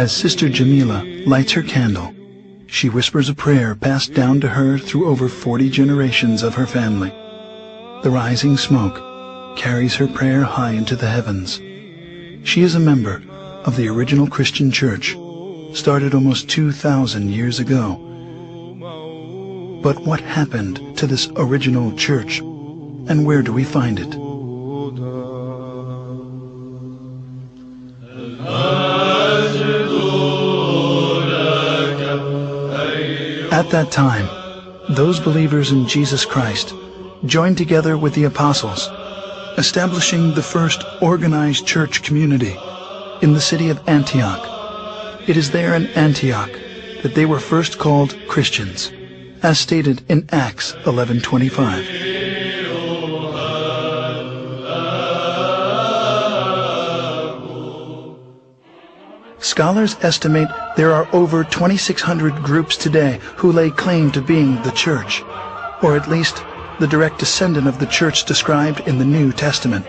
As Sister Jamila lights her candle, she whispers a prayer passed down to her through over 40 generations of her family. The rising smoke carries her prayer high into the heavens. She is a member of the original Christian church, started almost 2,000 years ago. But what happened to this original church, and where do we find it? At that time, those believers in Jesus Christ joined together with the apostles, establishing the first organized church community in the city of Antioch. It is there in Antioch that they were first called Christians, as stated in Acts 11:25. Scholars estimate there are over 2,600 groups today who lay claim to being the church, or at least the direct descendant of the church described in the New Testament.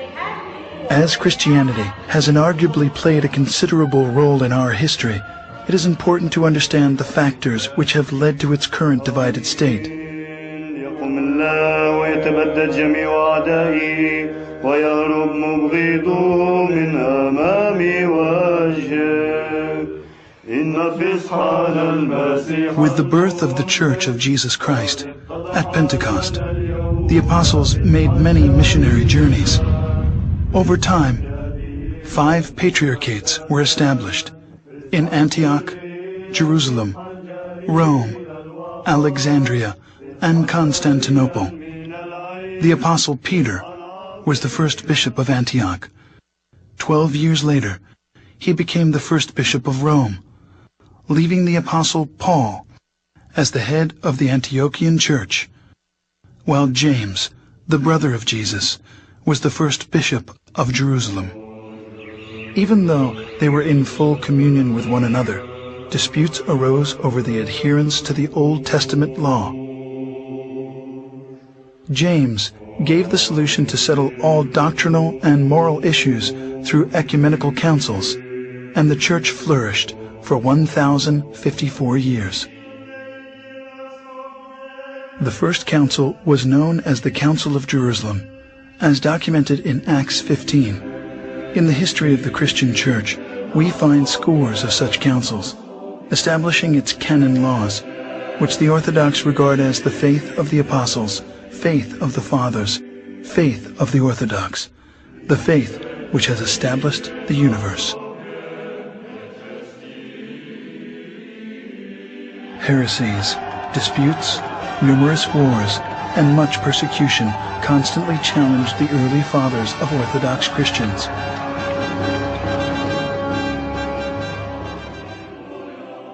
As Christianity has inarguably played a considerable role in our history, it is important to understand the factors which have led to its current divided state. With the birth of the Church of Jesus Christ at Pentecost, the apostles made many missionary journeys. Over time, 5 patriarchates were established in Antioch, Jerusalem, Rome, Alexandria, and Constantinople. The apostle Peter was the first bishop of Antioch. 12 years later, he became the first bishop of Rome, leaving the apostle Paul as the head of the Antiochian church, while James, the brother of Jesus, was the first bishop of Jerusalem. Even though they were in full communion with one another, disputes arose over the adherence to the Old Testament law. James gave the solution to settle all doctrinal and moral issues through ecumenical councils, and the church flourished for 1,054 years. The first council was known as the Council of Jerusalem, as documented in Acts 15. In the history of the Christian Church, we find scores of such councils, establishing its canon laws, which the Orthodox regard as the faith of the apostles, faith of the fathers, faith of the Orthodox, the faith which has established the universe. Heresies, disputes, numerous wars, and much persecution constantly challenged the early fathers of Orthodox Christians.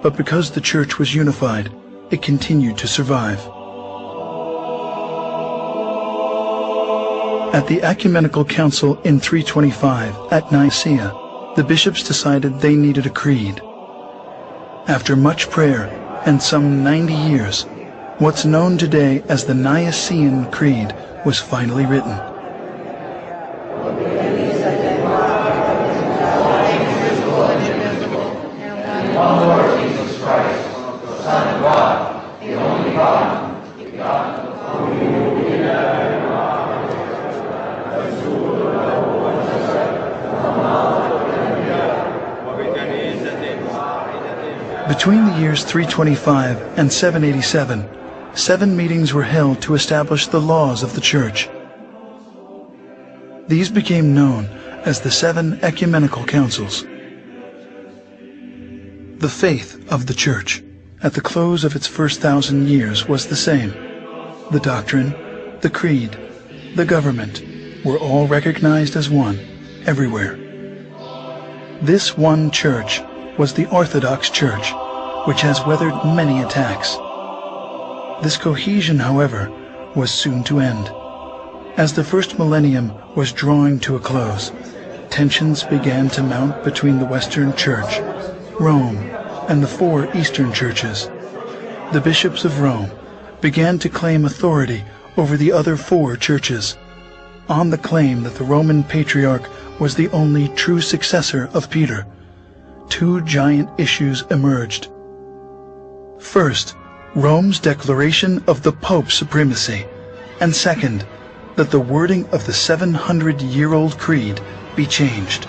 But because the church was unified, it continued to survive. At the Ecumenical Council in 325 at Nicaea, the bishops decided they needed a creed. After much prayer and some 90 years, what's known today as the Nicene Creed was finally written. Between the years 325 and 787, 7 meetings were held to establish the laws of the Church. These became known as the 7 Ecumenical Councils. The faith of the Church at the close of its first 1,000 years was the same. The doctrine, the creed, the government were all recognized as one everywhere. This one church was the Orthodox Church, which has weathered many attacks. This cohesion, however, was soon to end. As the first millennium was drawing to a close, tensions began to mount between the Western Church, Rome, and the 4 Eastern churches. The bishops of Rome began to claim authority over the other 4 churches, on the claim that the Roman Patriarch was the only true successor of Peter. two giant issues emerged. First, Rome's declaration of the Pope's supremacy, and second, that the wording of the 700-year-old creed be changed.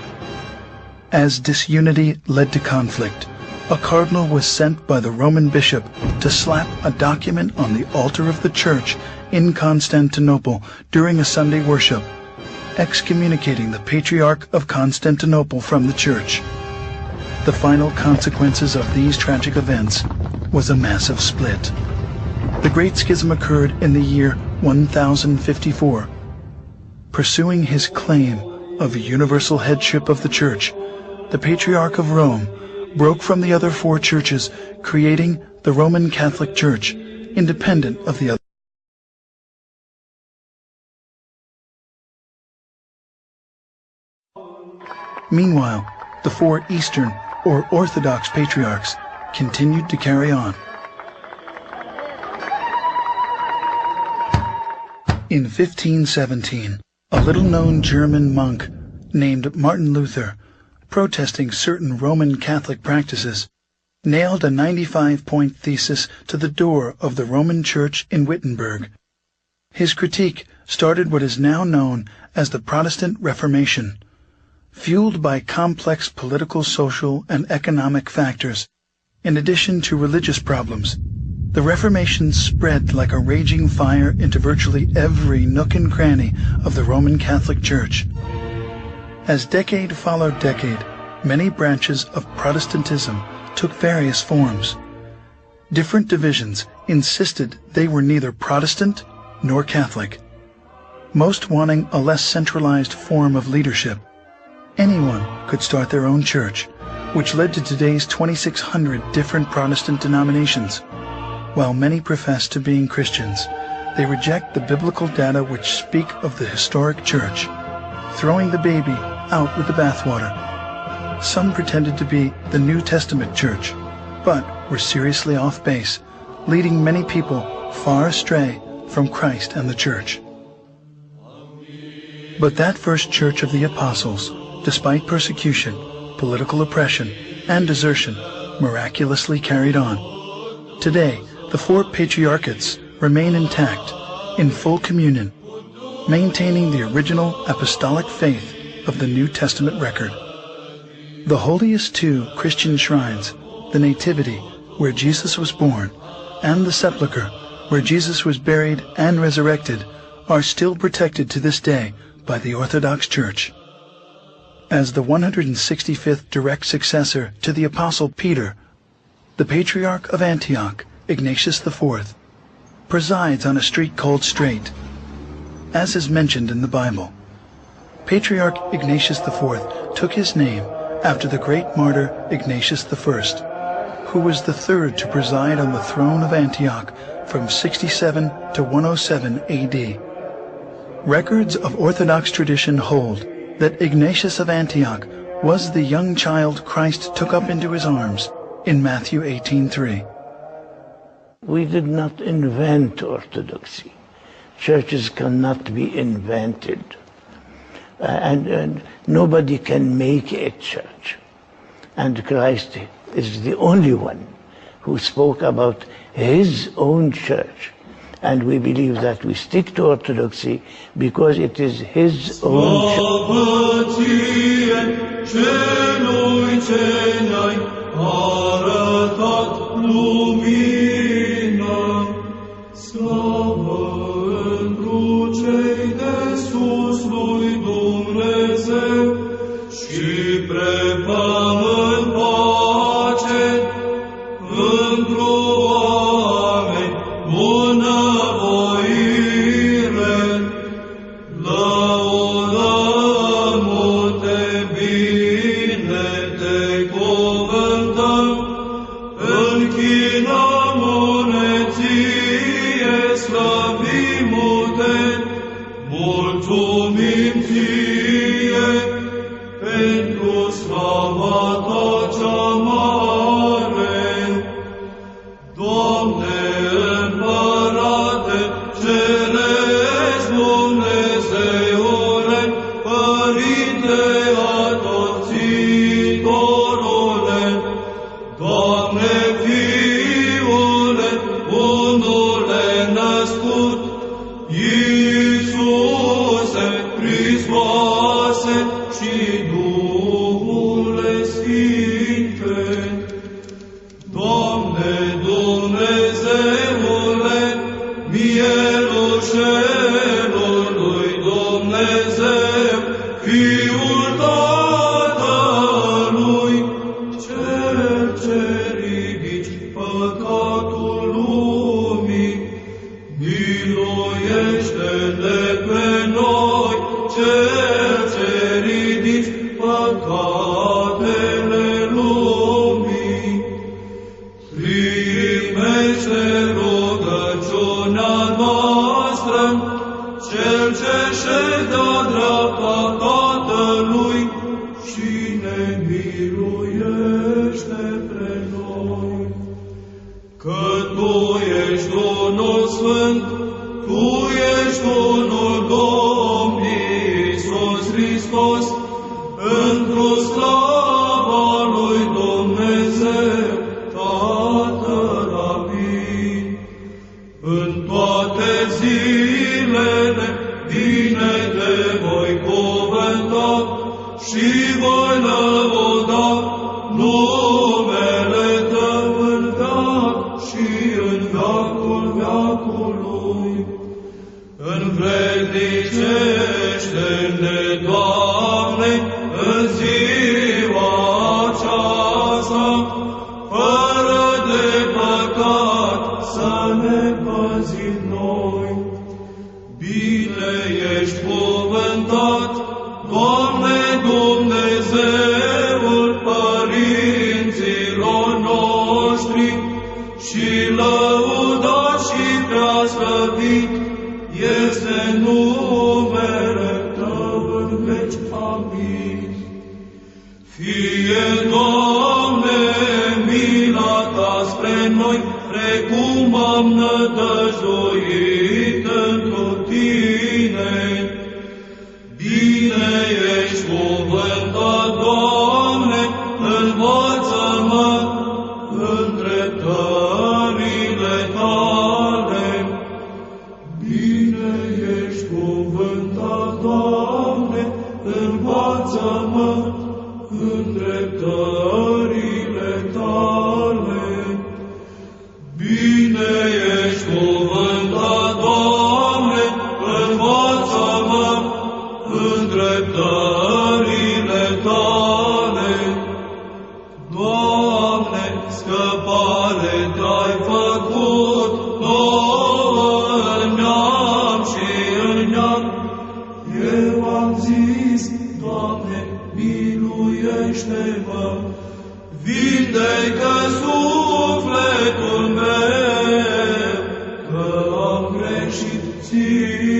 As disunity led to conflict, a cardinal was sent by the Roman bishop to slap a document on the altar of the church in Constantinople during a Sunday worship, excommunicating the Patriarch of Constantinople from the church. The final consequences of these tragic events was a massive split. The Great Schism occurred in the year 1054. Pursuing his claim of universal headship of the Church, the Patriarch of Rome broke from the other four churches, creating the Roman Catholic Church, independent of the other. Meanwhile, the four Eastern or Orthodox Patriarchs continued to carry on. In 1517, a little-known German monk named Martin Luther, protesting certain Roman Catholic practices, nailed a 95-point thesis to the door of the Roman Church in Wittenberg. His critique started what is now known as the Protestant Reformation. Fueled by complex political, social, and economic factors, in addition to religious problems, the Reformation spread like a raging fire into virtually every nook and cranny of the Roman Catholic Church. As decade followed decade, many branches of Protestantism took various forms. Different divisions insisted they were neither Protestant nor Catholic, most wanting a less centralized form of leadership. Anyone could start their own church, which led to today's 2,600 different Protestant denominations. While many profess to being Christians, they reject the biblical data which speak of the historic church, throwing the baby out with the bathwater. Some pretended to be the New Testament church, but were seriously off base, leading many people far astray from Christ and the church. But that first church of the apostles, despite persecution, political oppression, and desertion, miraculously carried on. Today, the four patriarchates remain intact, in full communion, maintaining the original apostolic faith of the New Testament record. The holiest two Christian shrines, the Nativity, where Jesus was born, and the Sepulchre, where Jesus was buried and resurrected, are still protected to this day by the Orthodox Church. As the 165th direct successor to the Apostle Peter, the Patriarch of Antioch, Ignatius IV, presides on a street called Straight, as is mentioned in the Bible. Patriarch Ignatius IV took his name after the great martyr Ignatius I, who was the third to preside on the throne of Antioch from 67 to 107 AD. Records of Orthodox tradition hold that Ignatius of Antioch was the young child Christ took up into his arms in Matthew 18:3. We did not invent orthodoxy. Churches cannot be invented. And nobody can make a church. And Christ is the only one who spoke about his own church. And we believe that we stick to orthodoxy because it is his own Părinte adopțitorule, Iisuse Hristoase și Duhule Sfinte, Doamne Dumnezeule, mielușelului Dumnezeu, Fiul Tatălui, Cel ce ridici păcatul lumii, miluiește-ne pe noi, Cel ce ridici păcatele lumii. Primește rugăciunea noastră, Cel ce ședea dreapta Tatălui și ne miluiește pe noi. Că Tu ești unul Sfânt, Tu ești unul Domn Iisus Hristos, într-o slava lui Dumnezeu, Tatăl Amin. În toate zilele bine Te voi cuvânta și voi lăuda numele Tău în veac și în veacul veacului. Învrednicește-ne, Doamne, în ziua aceasta, fără de păcat să ne păzim noi. Bine ești cuvântat, Doamne Dumnezeul părinților noștri, și lăudat și preaslăvit este numele Tău în veci. Amin. Fie, Doamne, mila Ta spre noi, precum am nădăjduit întru Tine. Bine ești cuvântat, Doamne, învață-mă în dreptările Tale. Bine ești cuvântat, Doamne, învață-mă în dreptările Tale. Bine ești cuvântat, Doamne, învață-mă în dreptările Tale. Doamne, scăpare Te-ai făcut nouă în neam și în neam. Eu am zis, Doamne, miluiește-mă, vindecă sufletul meu, că am greșit Ție.